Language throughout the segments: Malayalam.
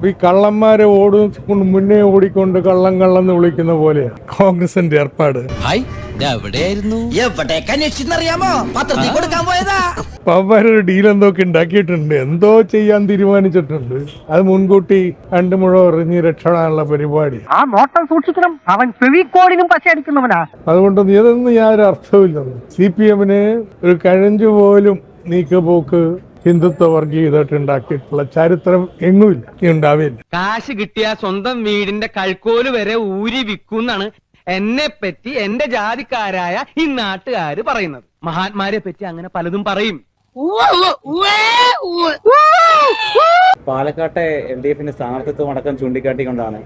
ഈ കള്ളന്മാരെ മുന്നേ ഓടിക്കൊണ്ട് കള്ളം കള്ളെന്ന് വിളിക്കുന്ന പോലെയാ കോൺഗ്രസിന്റെ ഏർപ്പാട്. അപ്പൊ അവരൊരു ഡീൽ എന്തൊക്കെ ഉണ്ടാക്കിയിട്ടുണ്ട്, എന്തോ ചെയ്യാൻ തീരുമാനിച്ചിട്ടുണ്ട്. അത് മുൻകൂട്ടി രണ്ടു മുഴം എറിഞ്ഞ് രക്ഷപ്പെടാനുള്ള പരിപാടി. ആ നോട്ടം സൂക്ഷിക്കണം, അവൻ ഫെവിക്കോളിനും പശയടിക്കുന്നവനാ. അതുകൊണ്ട് ഇതൊന്നും യാതൊരു അർത്ഥമില്ലെന്ന്. CPM-ന് ഒരു കഴഞ്ചു പോലും നീക്കുപോക്ക് ഹിന്ദുത്വ വർഗീയതയായിട്ട് ഉണ്ടാക്കിയിട്ടുള്ള ചരിത്രം എങ്ങുമില്ല, ഉണ്ടാവില്ല. കാശ് കിട്ടിയ സ്വന്തം വീടിന്റെ കഴുക്കോല് വരെ ഊരി വിൽക്കുന്നാണ് എന്നെ പറ്റി എന്റെ ജാതിക്കാരായ ഈ നാട്ടുകാര് പറയുന്നത്. മഹാത്മാരെ പറ്റി അങ്ങനെ പലതും പറയും. പാലക്കാട്ടെ LDF-ന്റെ സ്ഥാനാർത്ഥിത്വം അടക്കം ചൂണ്ടിക്കാട്ടിക്കൊണ്ടാണ്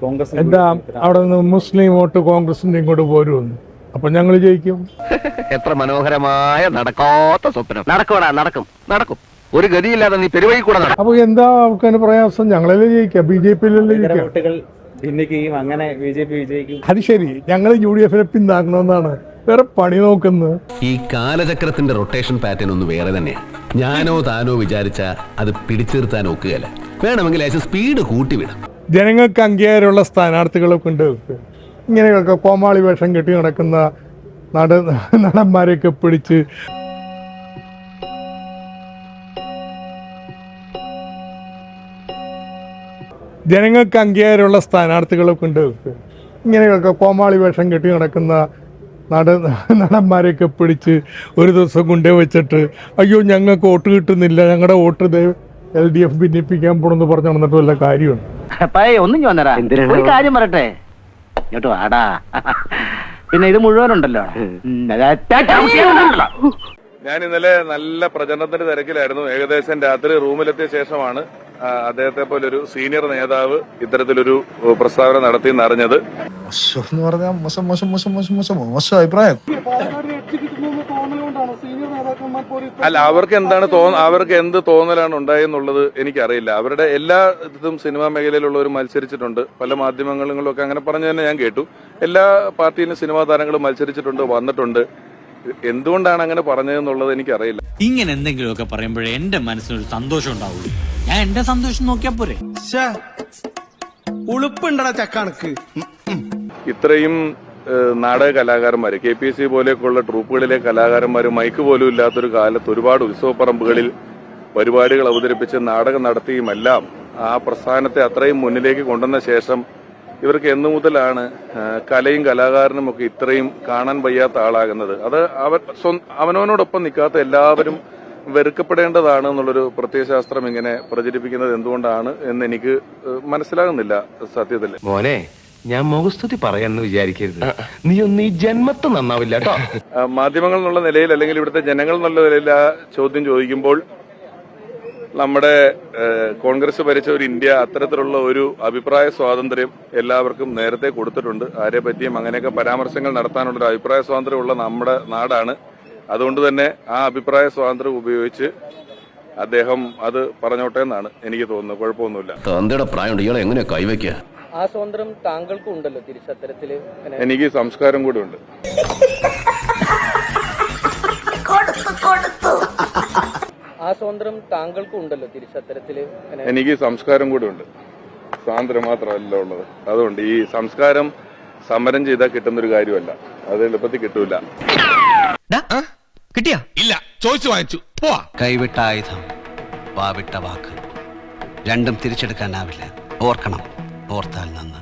കോൺഗ്രസ് എന്താ അവിടെ നിന്ന് മുസ്ലിം വോട്ട് കോൺഗ്രസിന്റെ ഇങ്ങോട്ട് പോരുമെന്ന്. അപ്പൊ ഞങ്ങൾ ജയിക്കും. എത്ര മനോഹരമായ നടക്കാത്ത സ്വപ്നം. നടക്കൂടാ, നടക്കും. ഒരു ഗതിയില്ലാതെ നീ പെരുവഴി കൂടെ നടക്കും. അപ്പൊ എന്താ അവർക്ക് പ്രയാസം? ഞങ്ങളല്ലേ ജയിക്കാം, BJP-യിലല്ലേ ജയിക്കാം. വോട്ടുകൾ ഭിന്നിക്കുകയും അങ്ങനെ BJP വിജയിക്കും. അത് ശരി, ഞങ്ങൾ UDF-നെ പിന്താങ്ങണമെന്നാണ് വേറെ പണി നോക്കുന്നത്. ഈ കാലചക്രത്തിന്റെ റൊട്ടേഷൻ പാറ്റേൺ ഒന്ന് വേറെ തന്നെയാ. ഞാനോ താനോ വിചാരിച്ച അത് പിടിച്ചിർത്താൻ ഒക്കുകയല്ല. വേണമെങ്കിൽ സ്പീഡ് കൂട്ടിവിടാം. ജനങ്ങൾക്ക് അംഗീകാരമുള്ള സ്ഥാനാർത്ഥികളെ കൊണ്ട് ഇങ്ങനെയൊക്കെ കോമാളി വേഷം കെട്ടി നടക്കുന്ന നടന്മാരെയൊക്കെ പിടിച്ച് ജനങ്ങൾക്ക് അംഗീകാരമുള്ള സ്ഥാനാർത്ഥികളെ കൊണ്ട് ഇങ്ങനെയൊക്കെ കോമാളി വേഷം കെട്ടി നടക്കുന്ന നടന്മാരെയൊക്കെ പിടിച്ച് ഒരു ദിവസം കൊണ്ടേ വെച്ചിട്ട് അയ്യോ ഞങ്ങൾക്ക് വോട്ട് കിട്ടുന്നില്ല, ഞങ്ങളുടെ വോട്ട് LDF ഭിന്നിപ്പിക്കാൻ പോണെന്ന് പറഞ്ഞു നടന്നിട്ട് വല്ല കാര്യമുണ്ട്? ഒന്നും ചോന്നരാ, ഒരു കാര്യം പറയട്ടെ, ഇങ്ങോട്ട് വാടാ. പിന്നെ ഇത് മുഴുവനുണ്ടല്ലോ. ഞാൻ ഇന്നലെ നല്ല പ്രചരണത്തിന്റെ തിരക്കിലായിരുന്നു. ഏകദേശം രാത്രി റൂമിലെത്തിയ ശേഷമാണ് അദ്ദേഹത്തെ പോലെ ഒരു സീനിയർ നേതാവ് ഇത്തരത്തിലൊരു പ്രസ്താവന നടത്തിയെന്ന് അറിഞ്ഞത്. അഭിപ്രായം അല്ല, അവർക്ക് എന്ത് തോന്നലാണ് ഉണ്ടായെന്നുള്ളത് എനിക്കറിയില്ല. അവരുടെ എല്ലാ ഇതും സിനിമാ മേഖലയിലുള്ളവരും മത്സരിച്ചിട്ടുണ്ട്. പല മാധ്യമങ്ങളിലും ഒക്കെ അങ്ങനെ പറഞ്ഞു തന്നെ ഞാൻ കേട്ടു. എല്ലാ പാർട്ടിയിലും സിനിമാ താരങ്ങളും മത്സരിച്ചിട്ടുണ്ട്, വന്നിട്ടുണ്ട്. എന്തുകൊണ്ടാണ് അങ്ങനെ പറഞ്ഞതെന്നുള്ളത് എനിക്കറിയില്ല. ഇങ്ങനെ എന്തെങ്കിലുമൊക്കെ പറയുമ്പോഴേ എന്റെ മനസ്സിനൊരു സന്തോഷം ഉണ്ടാവുള്ളൂ. ഞാൻ എന്റെ സന്തോഷം നോക്കിയാ പോരെ. ഉളുപ്പുണ്ടടാ ചക്കണക്ക്. ഇത്രയും നാടക കലാകാരന്മാര്, KPSC പോലെയൊക്കെയുള്ള ട്രൂപ്പുകളിലെ കലാകാരന്മാര് മൈക്ക് പോലും ഇല്ലാത്തൊരു കാലത്ത് ഒരുപാട് ഉത്സവപ്പറമ്പുകളിൽ പരിപാടികൾ അവതരിപ്പിച്ച് നാടകം നടത്തിയുമെല്ലാം ആ പ്രസ്ഥാനത്തെ അത്രയും മുന്നിലേക്ക് കൊണ്ടുവന്ന ശേഷം ഇവർക്ക് എന്നു മുതലാണ് കലയും കലാകാരനും ഒക്കെ ഇത്രയും കാണാൻ വയ്യാത്ത ആളാകുന്നത്? അത് അവനവനോടൊപ്പം നിൽക്കാത്ത എല്ലാവരും വെറുക്കപ്പെടേണ്ടതാണ് എന്നുള്ളൊരു പ്രത്യയശാസ്ത്രം ഇങ്ങനെ പ്രചരിപ്പിക്കുന്നത് എന്തുകൊണ്ടാണ് എന്ന് എനിക്ക് മനസ്സിലാകുന്നില്ല സത്യത്തിൽ. മോനെ, ഞാൻ മുഖസ്തുതി പറയാന്ന് വിചാരിക്കരുത്. നീ ഒന്ന് ഈ ജന്മത്ത് നന്നാവില്ല കേട്ടോ. മാധ്യമങ്ങൾ എന്നുള്ള നിലയിൽ അല്ലെങ്കിൽ ഇവിടുത്തെ ജനങ്ങൾ എന്നുള്ള നിലയിൽ ആ ചോദ്യം ചോദിക്കുമ്പോൾ നമ്മുടെ കോൺഗ്രസ് ഭരിച്ച ഒരു ഇന്ത്യ അത്തരത്തിലുള്ള ഒരു അഭിപ്രായ സ്വാതന്ത്ര്യം എല്ലാവർക്കും നേരത്തെ കൊടുത്തിട്ടുണ്ട്. ആരെ പറ്റിയും അങ്ങനെയൊക്കെ പരാമർശങ്ങൾ നടത്താനുള്ള ഒരു അഭിപ്രായ സ്വാതന്ത്ര്യമുള്ള നമ്മുടെ നാടാണ്. അതുകൊണ്ട് തന്നെ ആ അഭിപ്രായ സ്വാതന്ത്ര്യം ഉപയോഗിച്ച് അദ്ദേഹം അത് പറഞ്ഞോട്ടെ എന്നാണ് എനിക്ക് തോന്നുന്നത്. കുഴപ്പമൊന്നുമില്ല. തന്തയുടെ പ്രായം ഇയാളെ എങ്ങനെയാ കൈവയ്ക്കുക? ആ സ്വാതന്ത്ര്യം താങ്കൾക്കും ഉണ്ടല്ലോ തിരിച്ചത്തരത്തില്. എനിക്ക് സംസ്കാരം കൂടെ ഉണ്ട്. ആ സ്വാതന്ത്ര്യം താങ്കൾക്കും ഉണ്ടല്ലോ തിരിച്ചത്തരത്തില്. എനിക്ക് സംസ്കാരം കൂടെ ഉണ്ട്. സ്വാതന്ത്ര്യം മാത്രമല്ല ഉള്ളത്. അതുകൊണ്ട് ഈ സംസ്കാരം സമരം ചെയ്താൽ കിട്ടുന്നൊരു കാര്യമല്ല. അത് എളുപ്പത്തിൽ കിട്ടൂല. കിട്ടിയാ? ഇല്ല, ചോദിച്ചു വാങ്ങിച്ചു. പോവാ. കൈവിട്ട ആയുധം, വാവിട്ട വാക്ക്, രണ്ടും തിരിച്ചെടുക്കാനാവില്ല. ഓർക്കണം, ഓർത്താൽ നന്ന്.